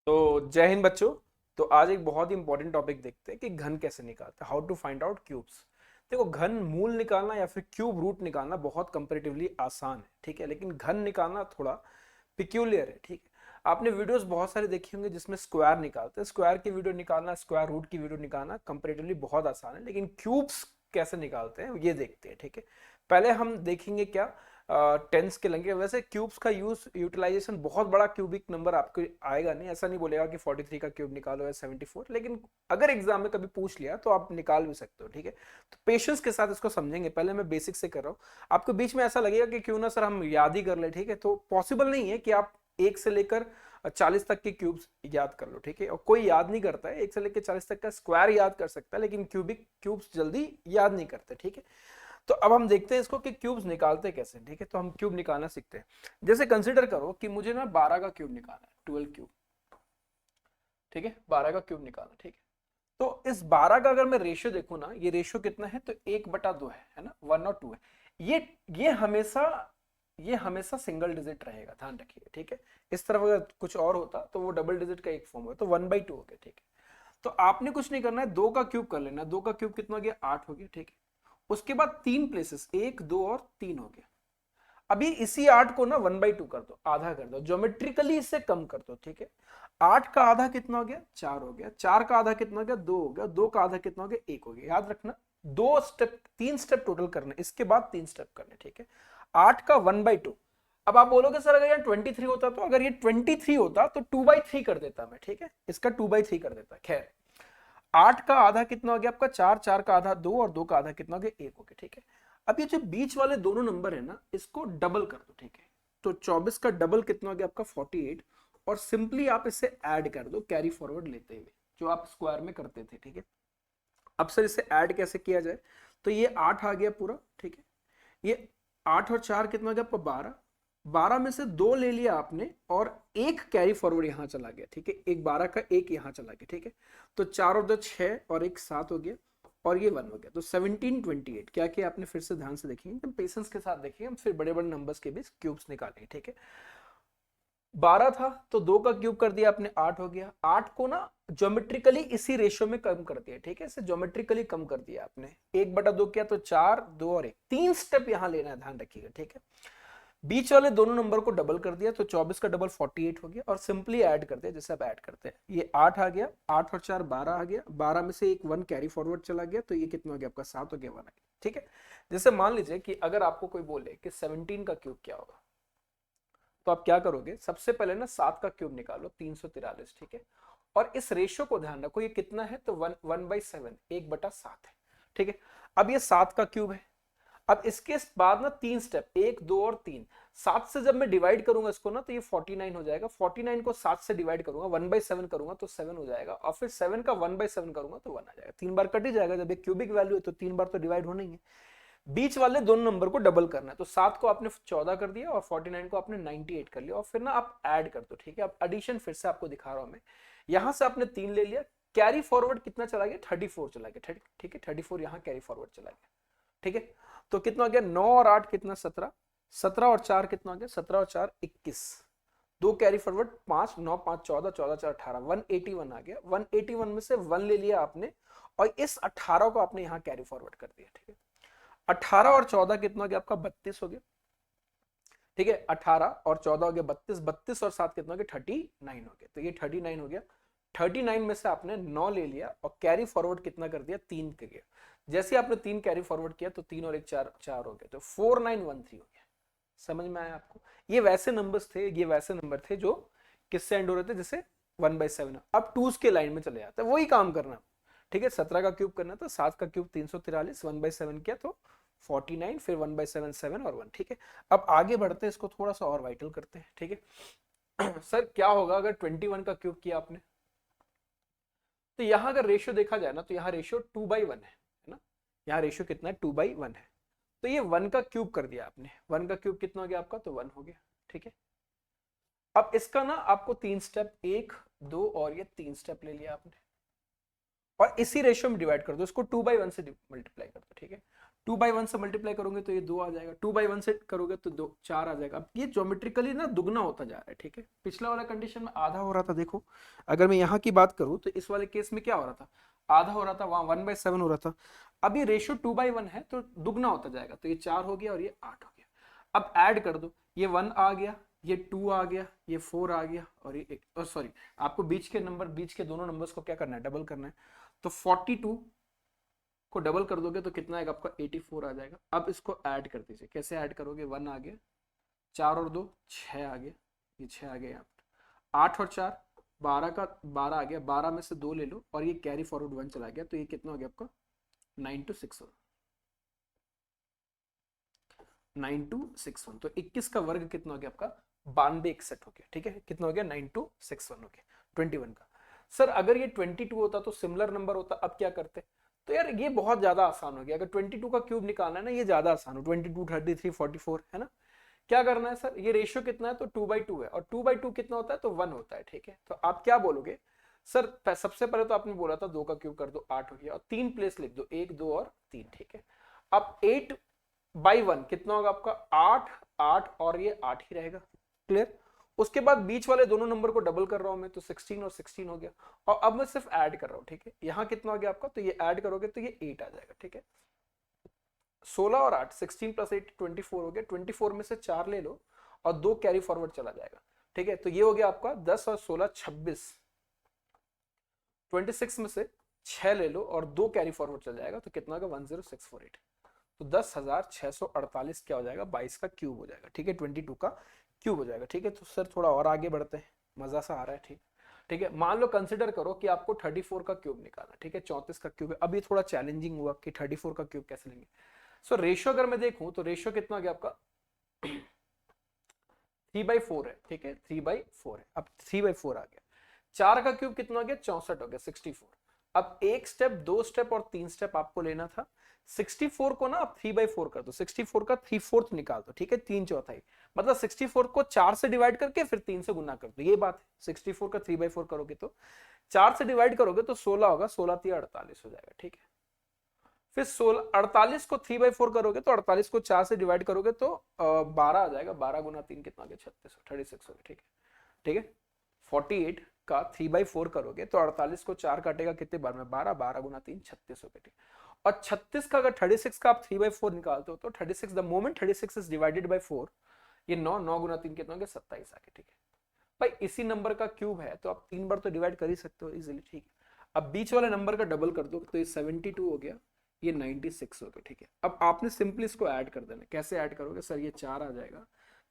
तो जय हिंद बच्चों। तो आज एक बहुत ही इंपॉर्टेंट टॉपिक देखते हैं कि घन कैसे निकालते हैं, how to find out cubes. देखो, घन मूल निकालना या फिर क्यूब रूट निकालना बहुत कंपैरेटिवली आसान है, ठीक है, लेकिन घन निकालना थोड़ा पिक्यूलियर है, ठीक है। आपने वीडियोस बहुत सारे देखे होंगे जिसमें स्क्वायर निकालते हैं, स्क्वायर की वीडियो निकालना, स्क्वायर रूट की वीडियो निकालना कंपैरेटिवली बहुत आसान है, लेकिन क्यूब्स कैसे निकालते हैं ये देखते हैं, ठीक है। पहले हम देखेंगे क्या, टेंस के लेंगे। वैसे क्यूब्स का यूटिलाइजेशन बहुत बड़ा क्यूबिक नंबर आपको आएगा नहीं, ऐसा नहीं बोलेगा कि 43 का क्यूब निकालो या 74, लेकिन अगर एग्जाम में कभी पूछ लिया तो आप निकाल भी सकते हो, ठीक है। तो पेशेंस के साथ इसको समझेंगे। पहले मैं बेसिक से कर रहा हूँ, आपको बीच में ऐसा लगेगा कि क्यों ना सर हम याद ही कर ले, ठीक है। तो पॉसिबल नहीं है कि आप 1 से लेकर 40 तक के क्यूब्स याद कर लो, ठीक है। और कोई याद नहीं करता है 1 से लेकर 40 तक का स्क्वायर याद कर सकता है, लेकिन क्यूबिक क्यूब्स जल्दी याद नहीं करते, ठीक है। तो अब हम देखते हैं इसको कि क्यूब्स निकालते कैसे, ठीक है। तो हम क्यूब निकालना सीखते हैं। जैसे कंसीडर करो कि मुझे ना 12 का क्यूब निकालना है, 12 क्यूब, ठीक है। 12 का क्यूब निकालना, ठीक है। तो इस 12 का अगर मैं रेशियो देखूं ना, ये रेशियो कितना है, तो 1/2 है ना, 1 और 2 है। ये ये हमेशा ये हमेशा सिंगल डिजिट रहेगा, ध्यान रखिए, ठीक है। इस तरफ अगर कुछ और होता तो वो डबल डिजिट का एक फॉर्म होता, तो 1/2 हो गया, ठीक है। तो आपने कुछ नहीं करना है, 2 का क्यूब कर लेना। 2 का क्यूब कितना हो गया, 8 हो गया, ठीक है। उसके बाद 3 प्लेसेस, 1 2 और 3 हो गया। अभी इसी 8 को ना 1/2 कर दो, आधा कर दो, ज्योमेट्रिकली इसे कम कर दो, ठीक है। 8 का आधा कितना हो गया, 4 हो गया। 4 का आधा कितना हो गया, 2 हो गया। 2 का आधा कितना हो गया, 1 हो गया। याद रखना, 2 स्टेप, 3 स्टेप टोटल करने, इसके बाद 3 स्टेप करने, ठीक है। 8 का 1/2। अब आप बोलोगे सर अगर ये 23 होता, तो अगर ये 23 होता तो 2/3 कर देता मैं, ठीक है, इसका 2/3 कर देता। खैर, 8 का आधा कितना हो गया आपका, 4। 4 का आधा 2, और 2 का आधा कितना हो गया, 1 हो गया, ठीक है। अब ये जो बीच वाले दोनों नंबर है ना, इसको डबल कर दो, ठीक है। तो 24 का डबल कितना हो गया आपका, 48। और सिंपली आप इसे ऐड कर दो कैरी फॉरवर्ड लेते हुए, जो आप स्क्वायर में करते थे, ठीक है। अब सर इसे ऐड कैसे किया जाए, तो ये 8 आ गया पूरा, ठीक है। ये 8 और 4 कितना हो गया आपका, 12। 12 में से 2 ले लिया आपने, और एक कैरी फॉरवर्ड यहां चला गया, ठीक है। एक 12 का एक यहां चला गया, ठीक है। तो 4 और 2 6, और एक 7 हो गया, और ये 1 हो गया। तो 1728 क्या किया आपने, फिर से ध्यान से देखिए, एकदम पेशेंस के साथ देखिए, हम फिर बड़े बड़े नंबर्स के बीच क्यूब्स निकालेंगे, ठीक है। 12 था तो 2 का क्यूब कर दिया आपने, 8 हो गया। 8 को ना ज्योमेट्रिकली इसी रेशियो में कम कर दिया, ठीक है, इसे ज्योमेट्रिकली कम कर दिया आपने। 1/2 किया तो 4, 2 और 1, 3 स्टेप यहां लेना है, ध्यान रखिएगा, ठीक है। बीच वाले दोनों नंबर को डबल कर दिया, तो 24 का डबल 48 हो गया, और सिंपली ऐड कर दिया जैसे आप ऐड करते हैं। ये 8 आ गया, 8 और 4 12 आ गया। 12 में से एक 1 कैरी फॉरवर्ड चला गया, तो ये कितना हो गया आपका, 7 हो गया, 1 आ गया, ठीक है। जैसे मान लीजिए कि अगर आपको कोई बोले कि 17 का क्यूब क्या होगा, तो आप क्या करोगे, सबसे पहले ना 7 का क्यूब निकालो, 343, ठीक है। और इस रेशियो को ध्यान रखो, ये कितना है, तो 1/7, 1/7 है, ठीक है। अब ये 7 का क्यूब है। अब इसके बाद ना 3 स्टेप, 1 2 और 3। 7 से जब मैं डिवाइड करूंगा इसको ना, तो ये 49 हो जाएगा। 49 को 7 से डिवाइड करूंगा, 1/7 करूंगा तो 7 हो जाएगा, और फिर 7 का 1/7 करूंगा तो 1 आ जाएगा। 3 बार कट ही जाएगा, जब एक क्यूबिक वैल्यू है तो 3 बार तो डिवाइड होना ही है। बीच वाले दोनों नंबर को डबल करना है, तो 7 को आपने 14 कर दिया, और 49 को आपने 98 कर लिया, और फिर ना आप ऐड कर दो, ठीक है। अब एडिशन फिर से आपको दिखा रहा हूं मैं। यहां से आपने 3 ले लिया, कैरी फॉरवर्ड कितना चला गया, 34 चला गया, ठीक है। 34 यहां कैरी फॉरवर्ड चला गया, ठीक है। तो कितना हो गया, 9 और 8 कितना, 17। 17 और 4 कितना हो गया, 17 और 4 21। 2 कैरी फॉरवर्ड, 5 9 5 14, 14 4 18, 181 आ गया। 181 में से 1 ले लिया आपने, और इस 18 को आपने यहां कैरी फॉरवर्ड कर दिया, ठीक है। 18 और 14 कितना हो गया आपका, 32 हो गया, ठीक है। 18 और 14 हो गया 32, 32 और 7 कितना हो गया, 39 हो गया। तो ये 39 हो गया। 39 में से आपने 9 ले लिया, और कैरी फॉरवर्ड कितना कर दिया, 3 कर दिया। जैसे आपने 3 कैरी फॉरवर्ड किया, तो 3 और 1 4, 4 हो गया, तो 4913 हो गया। समझ में आया आपको, ये वैसे नंबर्स थे, ये वैसे नंबर थे जो किससे एंड हो रहे थे, जैसे 1/7। अब टूज के लाइन में चले जाते हैं, वही काम करना, ठीक है। 17 का क्यूब करना था, 7 का क्यूब 343, 1/7 किया तो 49, फिर 1/7 7 और 1, ठीक है। अब आगे बढ़ते हैं, इसको थोड़ा सा और वाइटल करते हैं, ठीक है। सर क्या होगा अगर 21 का क्यूब किया आपने, तो यहां अगर रेशियो देखा जाए ना, तो यहाँ रेशियो 2/1 है ना। यहाँ रेशियो कितना है, 2/1 है। तो ये 1 का क्यूब कर दिया आपने। 1 का क्यूब कितना हो गया आपका, तो 1 हो गया, ठीक है। अब इसका ना आपको 3 स्टेप, 1 2 और ये 3 स्टेप ले लिया आपने, और इसी रेशियो में डिवाइड कर दो, इसको 2/1 से मल्टीप्लाई कर दो, ठीक है। 2/1 से मल्टीप्लाई करोगे तो ये 2 आ जाएगा, 2/1 से करोगे तो 2 4 आ जाएगा। अब ये ज्योमेट्रिकली ना दुगना होता जा रहा है, ठीक है। पिछला वाला कंडीशन में आधा हो रहा था, देखो अगर मैं यहाँ की बात करूँ तो इस वाले केस में क्या हो रहा था, आधा हो रहा था, वहां 1/7 हो रहा था। अब ये रेशियो 2/1 है तो दुगना होता जाएगा, तो ये 4 हो गया और ये 8 हो गया। अब ऐड कर दो, ये 1 आ गया, ये 2 आ गया, ये 4 आ गया और ये 1, सॉरी आपको बीच के नंबर, बीच के दोनों नंबर्स को क्या करना है, डबल करना है। तो 42 को डबल कर दोगे तो कितना आएगा आपका, 84 आ जाएगा। अब इसको ऐड कर दीजिए, कैसे ऐड करोगे, 1 आ गया, 4 और 2 6 आ गया, ये 6 आ गया यहाँ पर, 8 और 4 12 का 12 आ गया, 12 में से 2 ले लो और ये कैरी फॉरवर्ड 1 चला गया, तो ये कितना हो गया आपका 9261, 9261। तो 21 का वर्ग कितना हो गया आपका 9261 हो गया, ठीक है। कितना हो गया 9261 हो गया 21 का। सर अगर ये 22 होता तो सिमिलर नंबर होता, अब क्या करते, तो यार ये बहुत ज्यादा आसान हो गया। अगर 22 का क्यूब निकालना है ना, ये ज्यादा आसान हो, 22 33 44 है ना। क्या करना है सर, ये रेशियो कितना है, तो 2/2 है, और 2/2 कितना होता है, तो 1 होता है, ठीक है। तो आप क्या बोलोगे सर, सबसे पहले तो आपने बोला था 2 का क्यूब कर दो 8 हो गया, और 3 प्लेस लिख दो, 1 2 और 3, ठीक है। अब 8/1 कितना होगा आपका 8 8 और ये 8 ही रहेगा, क्लियर। उसके बाद बीच वाले दोनों नंबर को डबल कर रहा हूं मैं, तो 16 और 16 हो गया, और अब मैं सिर्फ ऐड कर रहा हूं, ठीक है। यहां कितना हो गया आपका, तो ये ऐड करोगे तो ये 8 आ जाएगा, ठीक है। 16 और 8 16 प्लस 8 24 हो गया, 24 में से 4 ले लो और 2 कैरी फॉरवर्ड चला जाएगा, ठीक है। तो ये हो गया आपका 10 और 16 26, 26 में से 6 ले लो और 2 कैरी फॉरवर्ड चल जाएगा, तो कितना होगा 10648। तो 10,648 क्या हो जाएगा, 22 का क्यूब हो जाएगा, ठीक है, 22 का क्यूब हो जाएगा, ठीक है। तो सर थोड़ा और आगे बढ़ते हैं, मजा सा आ रहा है, ठीक, ठीक है। मान लो कंसिडर करो कि आपको 34 का क्यूब निकालना, ठीक है, 34 का क्यूब है। अब ये थोड़ा चैलेंजिंग हुआ कि 34 का क्यूब कैसे लेंगे। सो रेशियो अगर मैं देखूं तो रेशियो कितना हो गया आपका 3/4 है, ठीक है, 3/4 है। अब 3/4 आ गया, 4 का क्यूब कितना हो गया 64 हो गया 64। अब एक स्टेप, दो स्टेप और 3 स्टेप आपको लेना था। 64 को ना आप 3/4 कर दो, 64 का 3/4 निकाल दो, ठीक है, 3/4, मतलब 64 को 4 से डिवाइड करके फिर 3 से गुना कर दो, ये बात है। 64 का 3/4 करोगे तो 4 से डिवाइड करोगे तो 16 होगा, 16 3 48 हो जाएगा, ठीक है। फिर 16 48 को 3/4 करोगे तो 48 को 4 से डिवाइड करोगे तो 12 आ जाएगा, 12 गुना 3 कितना आ गया 36 हो गया, ठीक है, ठीक है। 48 का 3/4 करोगे तो 48 को 4 काटेगा कितने बार में, 12, 12 गुना 3 36 हो गया, ठीक। और 36 का अगर 36 का आप 3/4 निकालते हो तो 36 the moment 36 is divided by 4, ये 9, 9 गुना 3 कितना हो गया 27 आ गया, ठीक है। भाई इसी नंबर का क्यूब है तो आप 3 बार तो डिवाइड कर ही सकते हो इजीली, ठीक है। अब बीच वाले नंबर का डबल कर दो तो ये 72 हो गया, ये 96 हो गया, ठीक है। अब आपने सिंपली इसको ऐड कर देना, कैसे ऐड करोगे सर, ये 4 आ जाएगा,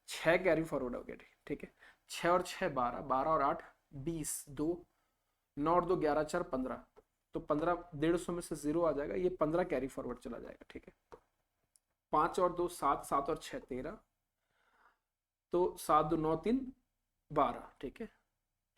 6 कैरी फॉरवर्ड हो गया, ठीक है। 6 और 6 12, 12 और 8 20, 2 9 और 2 11 4 15, तो 15 150 में से 0 आ जाएगा, ये 15 कैरी फॉरवर्ड चला जाएगा, ठीक है। 5 और 2 7, 7 और 6 13, तो 7 2 9 3 12, ठीक है,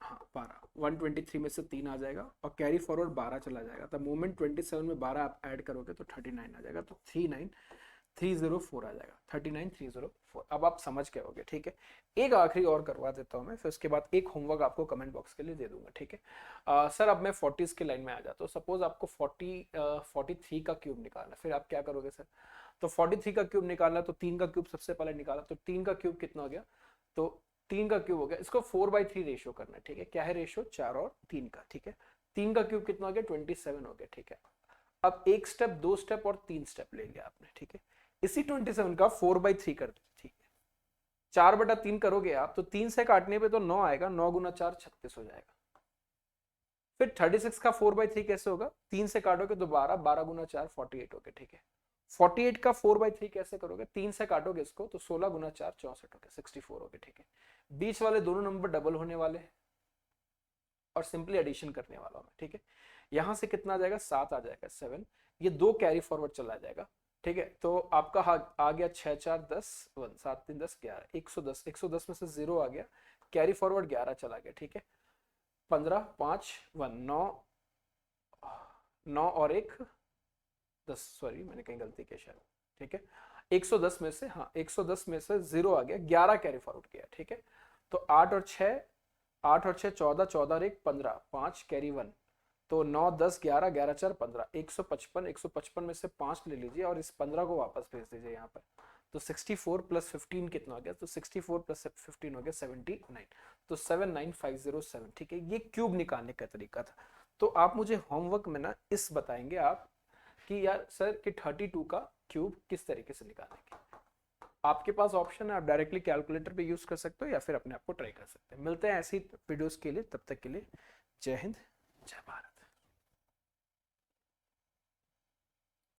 हाँ 12, 123 में से 3 आ जाएगा और कैरी फॉरवर्ड 12 चला जाएगा। तो मोमेंट 27 में 12 आप ऐड करोगे तो 39 आ जाएगा, तो 39304 आ जाएगा, 39304। अब आप समझ गए होगे, ठीक है। एक आखिरी और करवा देता हूँ मैं, फिर उसके बाद एक होमवर्क आपको कमेंट बॉक्स के लिए दे दूंगा, ठीक है। सर अब मैं 40s की लाइन में आ जाता हूँ। सपोज आपको 43 का क्यूब निकालना, फिर आप क्या करोगे सर, तो 43 का क्यूब निकालना, तो 3 का क्यूब सबसे पहले निकाला, तो 3 का क्यूब कितना हो गया, तो 3 का क्यूब हो गया, इसको 4/3 रेशियो करना है, ठीक है। क्या है रेशियो, 4 और 3 का, ठीक है। 3 का क्यूब कितना हो गया 27 हो गया, ठीक है। अब एक स्टेप, दो स्टेप और 3 स्टेप ले लिया आपने, ठीक है। इसी 27 का 4/3 कर दो, ठीक है। 4/3 करोगे आप तो 3 से काटने पे तो 9 आएगा, 9 गुना 4 36 हो जाएगा। फिर 36 का 4/3 कैसे होगा, 3 से काटोगे तो 12, 12 गुना 4 48 हो गया, ठीक है। 48 का 4/3 कैसे करोगे, 3 से काटोगे इसको तो 16 गुना 4 64 हो गया, 64 हो गया, ठीक है। बीच वाले दोनों नंबर डबल होने वाले हैं और सिंपली एडिशन करने वाला हूं, ठीक है। यहां से कितना आ जाएगा 7 आ जाएगा 7, ये 2 कैरी फॉरवर्ड चला जाएगा, ठीक है। तो आपका आ गया 6 4 10 1 7 3 10 11 110, 110 में से 0 आ गया, कैरी फॉरवर्ड 11 चला गया, ठीक है। 15 5 1 9 9 और 1 10, सॉरी मैंने कहीं गलती की शायद, ठीक है। 110 में से, हाँ 110 में से 0 आ गया, 11 कैरी फॉरवर्ड किया, ठीक है। तो 8 और 6 14 14 और 1 15, 5 कैरी 1, तो 9 10 11 11 4 15 155, 155 में से 5 ले लीजिए और इस 15 को वापस भेज दीजिए यहाँ पर। तो 64 प्लस 15 कितना हो गया? तो 64 प्लस 15 हो गया 79, तो 79507। ठीक है, ये क्यूब निकालने का तरीका था। तो आप मुझे होमवर्क में ना इस बताएंगे आप कि यार सर कि 32 का क्यूब किस तरीके से निकालेंगे। आपके पास ऑप्शन है, आप डायरेक्टली कैलकुलेटर पे यूज कर सकते हो या फिर अपने आप को ट्राई कर सकते हैं। मिलते हैं ऐसी वीडियोस के लिए, तब तक के लिए जय हिंद जय भारत।